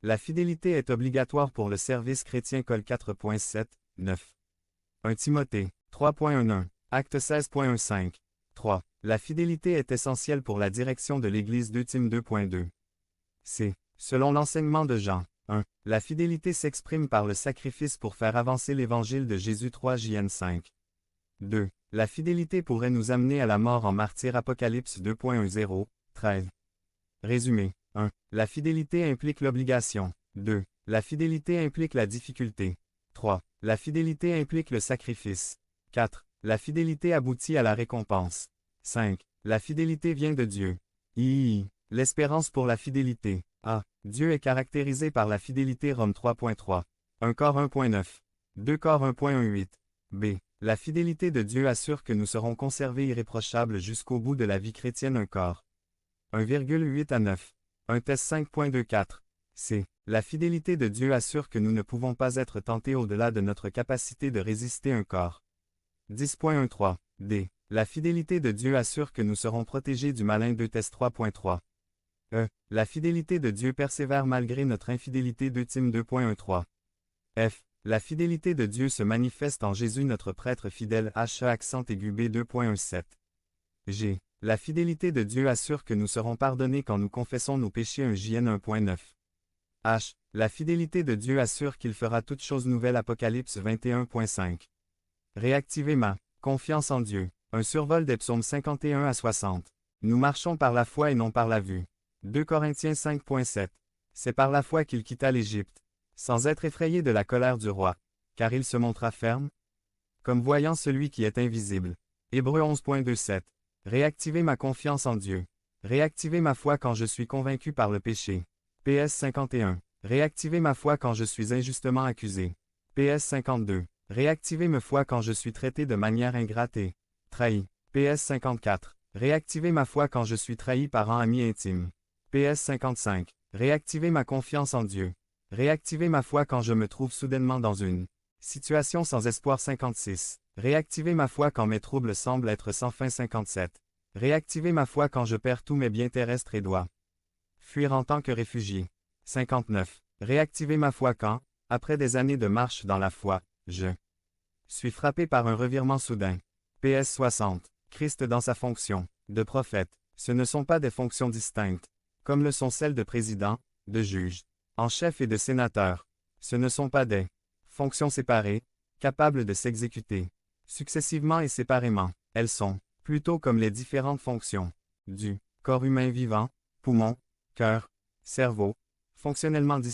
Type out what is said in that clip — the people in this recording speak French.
La fidélité est obligatoire pour le service chrétien Col 4.7, 9. 1 Timothée 3.11, Acte 16.15. 3. La fidélité est essentielle pour la direction de l'Église 2 Tim 2.2. C. Selon l'enseignement de Jean 1. La fidélité s'exprime par le sacrifice pour faire avancer l'Évangile de Jésus 3 JN 5. 2. La fidélité pourrait nous amener à la mort en martyr Apocalypse 2.10, 13. Résumé 1. La fidélité implique l'obligation. 2. La fidélité implique la difficulté. 3. La fidélité implique le sacrifice. 4. La fidélité aboutit à la récompense. 5. La fidélité vient de Dieu. L'espérance pour la fidélité. A. Dieu est caractérisé par la fidélité Rome 3.3. 1 Cor 1.9. 2 Cor 1.18. B. La fidélité de Dieu assure que nous serons conservés irréprochables jusqu'au bout de la vie chrétienne 1 Cor 1,8 à 9. 1 Thess 5.24. C. La fidélité de Dieu assure que nous ne pouvons pas être tentés au-delà de notre capacité de résister 1 Cor 10.13. D. La fidélité de Dieu assure que nous serons protégés du malin 2 Thess 3.3. E. La fidélité de Dieu persévère malgré notre infidélité 2 Tim 2.13. F. La fidélité de Dieu se manifeste en Jésus notre prêtre fidèle H. accent aigu B 2.17. G. La fidélité de Dieu assure que nous serons pardonnés quand nous confessons nos péchés 1 JN 1.9. H. La fidélité de Dieu assure qu'il fera toutes choses nouvelles Apocalypse 21.5. Réactiver ma confiance en Dieu. Un survol des psaumes 51 à 60. Nous marchons par la foi et non par la vue. 2 Corinthiens 5.7. C'est par la foi qu'il quitta l'Égypte, sans être effrayé de la colère du roi, car il se montra ferme, comme voyant celui qui est invisible. Hébreux 11.27. Réactiver ma confiance en Dieu. Réactiver ma foi quand je suis convaincu par le péché. PS 51. Réactiver ma foi quand je suis injustement accusé. PS 52. Réactiver ma foi quand je suis traité de manière ingrate et trahi. PS 54. Réactiver ma foi quand je suis trahi par un ami intime. PS 55. Réactiver ma confiance en Dieu. Réactiver ma foi quand je me trouve soudainement dans une situation sans espoir 56. Réactiver ma foi quand mes troubles semblent être sans fin 57. Réactiver ma foi quand je perds tous mes biens terrestres et dois fuir en tant que réfugié. 59. Réactiver ma foi quand, après des années de marche dans la foi, je suis frappé par un revirement soudain. PS 60. Christ dans sa fonction de prophète. Ce ne sont pas des fonctions distinctes, comme le sont celles de président, de juge, en chef et de sénateur. Ce ne sont pas des fonctions séparées, capables de s'exécuter successivement et séparément. Elles sont plutôt comme les différentes fonctions du corps humain vivant, poumon, cœur, cerveau, fonctionnellement